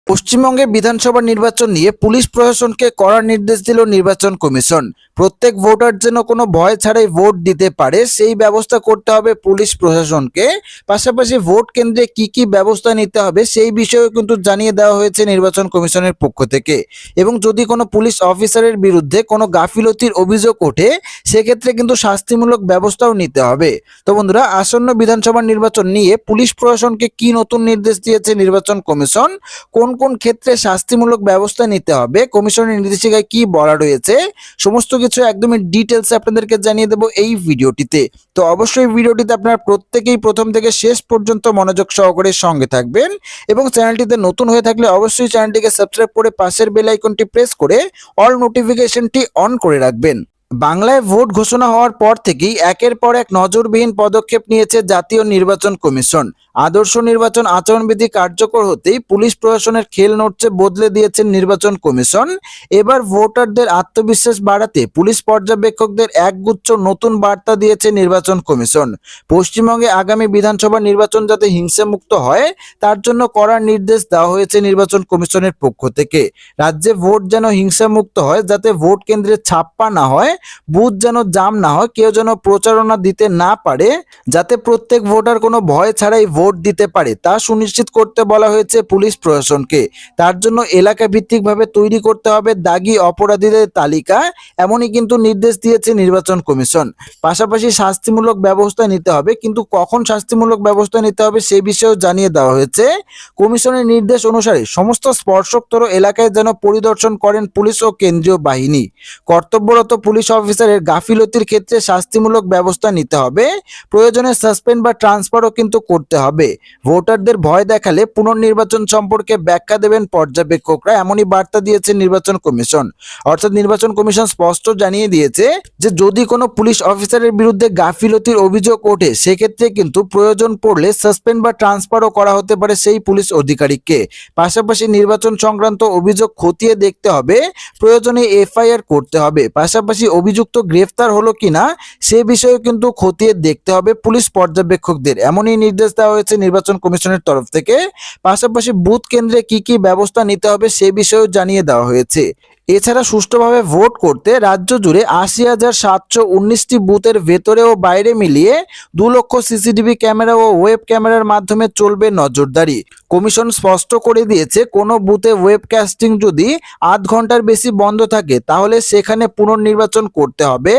পশ্চিমবঙ্গে বিধানসভা নির্বাচন নিয়ে পুলিশ প্রশাসনকে কড়া নির্দেশ দিল নির্বাচন কমিশন। প্রত্যেক ভোটার যেন কোনো ভয় ছাড়াই ভোট দিতে পারে সেই ব্যবস্থা করতে হবে পুলিশ প্রশাসনকে। পাশাপাশি ভোট কেন্দ্রে কি কি ব্যবস্থা নিতে হবে সেই বিষয়েও কিন্তু জানিয়ে দেওয়া হয়েছে নির্বাচন কমিশনের পক্ষ থেকে। এবং যদি কোনো পুলিশ অফিসারের বিরুদ্ধে কোনো গাফিলতির অভিযোগ ওঠে সেক্ষেত্রে কিন্তু শাস্তিমূলক ব্যবস্থাও নিতে হবে। তো বন্ধুরা, আসন্ন বিধানসভা নির্বাচন নিয়ে পুলিশ প্রশাসনকে কি নতুন নির্দেশ দিয়েছে নির্বাচন কমিশন, কোন কোন ক্ষেত্রে শাস্তিমূলক ব্যবস্থা নিতে হবে, কমিশনের নির্দেশিকায় কি বলা রয়েছে, সমস্ত কিছু একদমই ডিটেলসে আপনাদেরকে জানিয়ে দেব এই ভিডিওটিতে। তো অবশ্যই ভিডিওটিতে আপনারা প্রত্যেকেই প্রথম থেকে শেষ পর্যন্ত মনোযোগ সহকারে সঙ্গে থাকবেন এবং চ্যানেলটিতে নতুন হয়ে থাকলে অবশ্যই চ্যানেলটিকে সাবস্ক্রাইব করে পাশের বেল আইকনটি প্রেস করে অল নোটিফিকেশনটি অন করে রাখবেন। বাংলায় ভোট ঘোষণা হওয়ার পর থেকেই একের পর এক নজরবিহীন পদক্ষেপ নিয়েছে জাতীয় নির্বাচন কমিশন। আদর্শ নির্বাচন আচরণবিধি কার্যকর হতেই পুলিশ প্রশাসনের খেল নড়ছে বদলে দিয়েছেন নির্বাচন কমিশন। এবার ভোটারদের আত্মবিশ্বাস বাড়াতে পুলিশ পর্যবেক্ষকদের একগুচ্ছ নতুন বার্তা দিয়েছে নির্বাচন কমিশন। পশ্চিমবঙ্গে আগামী বিধানসভা নির্বাচন যাতে হিংসামুক্ত হয় তার জন্য কড়া নির্দেশ দেওয়া হয়েছে নির্বাচন কমিশনের পক্ষ থেকে। রাজ্যে ভোট যেন হিংসামুক্ত হয়, যাতে ভোট কেন্দ্রে ছাপ্পা না হয়, বুথ যেন জাম না হয়, কেউ যেন প্রচারণা দিতে না পারে, যাতে প্রত্যেক ভোটার কোনো ভয় ছাড়াই ভোট দিতে পারে তা সুনিশ্চিত করতে বলা হয়েছে পুলিশ প্রশাসনকে। তার জন্য এলাকা ভিত্তিকভাবে তৈরি করতে হবে দাগী অপরাধীদের তালিকা, এমনই কিন্তু নির্দেশ দিয়েছে নির্বাচন কমিশন। পাশাপাশি শাস্তিমূলক ব্যবস্থা নিতে হবে, কিন্তু কখন শাস্তিমূলক ব্যবস্থা নিতে হবে সেই বিষয়েও জানিয়ে দেওয়া হয়েছে। কমিশনের নির্দেশ অনুসারে সমস্ত স্পর্শকাতর এলাকায় যেন পরিদর্শন করেন পুলিশ ও কেন্দ্রীয় বাহিনী। কর্তব্যরত পুলিশ অফিসারের গাফিলতির ক্ষেত্রে শাস্তিমূলক ব্যবস্থা নিতে হবে, প্রয়োজনে সাসপেন্ড বা ট্রান্সফারও কিন্তু করতে হবে। ভোটারদের ভয় দেখালে পুনর্নির্বাচন সম্পর্কে ব্যাখ্যা দেবেন পর্যবেক্ষকরা, এমনই বার্তা দিয়েছে নির্বাচন কমিশন। অর্থাৎ নির্বাচন কমিশন স্পষ্ট জানিয়ে দিয়েছে যে যদি কোনো পুলিশ অফিসারের বিরুদ্ধে গাফিলতির অভিযোগ ওঠে সেক্ষেত্রে কিন্তু প্রয়োজন পড়লে সাসপেন্ড বা ট্রান্সফারও করা হতে পারে সেই পুলিশ অধিকারিককে। পাশাপাশি নির্বাচন সংক্রান্ত অভিযোগ খতিয়ে দেখতে হবে, প্রয়োজনে এফআইআর করতে হবে। পাশাপাশি অভিযুক্ত গ্রেফতার হলো কিনা সে বিষয়ে কিন্তু খতিয়ে দেখতে হবে পুলিশ পর্যবেক্ষকদের, এমনই নির্দেশ দেওয়া হয়েছে নির্বাচন কমিশনের তরফ থেকে। পাশাপাশি বুথ কেন্দ্রে কি কি ব্যবস্থা নিতে হবে সে বিষয়েও জানিয়ে দেওয়া হয়েছে। এছাড়া সুষ্ঠুভাবে ভোট করতে রাজ্য জুড়ে ৮০,৭১৯টি বুথের ভেতরে ও বাইরে মিলিয়ে ২ লক্ষ সিসিটিভি ক্যামেরা ও ওয়েব ক্যামেরার মাধ্যমে চলবে নজরদারি। কমিশন স্পষ্ট করে দিয়েছে কোনো বুথে ওয়েবকাস্টিং যদি ৮ ঘন্টার বেশি বন্ধ থাকে তাহলে সেখানে পুনর্নির্বাচন করতে হবে।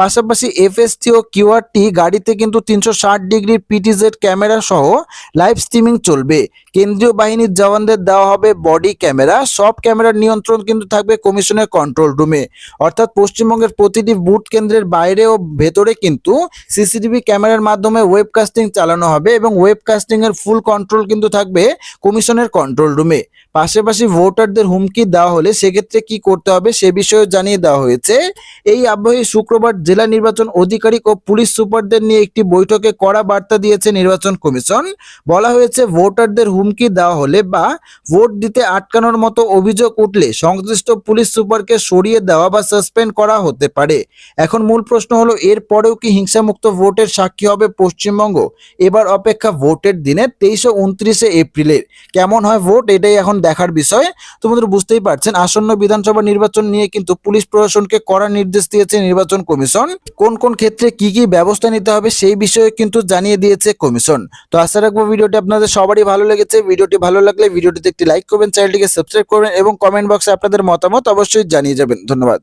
পাশাপাশি এফএসটি ও কিউআরটি গাড়িতে কিন্তু ৩৬০ ডিগ্রির পিটিজেড ক্যামেরা সহ লাইভ স্ট্রিমিং চলবে। কেন্দ্রীয় বাহিনীর জওয়ানদের দেওয়া হবে বডি ক্যামেরা। সব ক্যামেরার নিয়ন্ত্রণ কিন্তু থাকবে কমিশনের কন্ট্রোল রুমে। অর্থাৎ পশ্চিমবঙ্গের প্রতিটি বুথ কেন্দ্রের বাইরে ও ভেতরে কিন্তু সিসিটিভি ক্যামেরার মাধ্যমে ওয়েবকাস্টিং চালানো হবে এবং ওয়েবকাস্টিং এর ফুল কন্ট্রোল কিন্তু থাকবে কমিশনের কন্ট্রোল রুমে। পাশাপাশি ভোটারদের হুমকি দেওয়া হলে সেক্ষেত্রে কি করতে হবে সে বিষয়েও জানিয়ে দেওয়া হয়েছে। এই আবহে শুক্রবার জেলা নির্বাচন আধিকারিক ও পুলিশ সুপারদের নিয়ে একটি বৈঠকে কড়া বার্তা দিয়েছে নির্বাচন কমিশন। বলা হয়েছে ভোটারদের হুমকি দেওয়া হলে বা ভোট দিতে আটকানোর মতো অভিযোগ উঠলে সংশ্লিষ্ট পুলিশ সুপারকে সরিয়ে দেওয়া বা সাসপেন্ড করা হতে পারে। এখন মূল প্রশ্ন হলো, এর পরেও কি হিংসামুক্ত ভোটের সাক্ষী হবে পশ্চিমবঙ্গ? এবার অপেক্ষা ভোটের দিনে ২৩ ও ২৯ এপ্রিলের। কেমন হয় ভোট এটাই এখন দেখার বিষয়। তোমাদের বুঝতেই পারছেন আসন্ন বিধানসভা নির্বাচন নিয়ে কিন্তু পুলিশ প্রশাসনকে কড়া নির্দেশ দিয়েছে নির্বাচন কমিশন। কোন কোন ক্ষেত্রে কি কি ব্যবস্থা নিতে হবে সেই বিষয়ে কিন্তু জানিয়ে দিয়েছে কমিশন। তো আশা রাখবো ভিডিওটি আপনাদের সবারই ভালো লেগেছে। ভিডিওটি ভালো লাগলে ভিডিওটিতে একটি লাইক করবেন, চ্যানেলটিকে সাবস্ক্রাইব করবেন এবং কমেন্ট বক্সে আপনাদের মতামত অবশ্যই জানিয়ে যাবেন। ধন্যবাদ।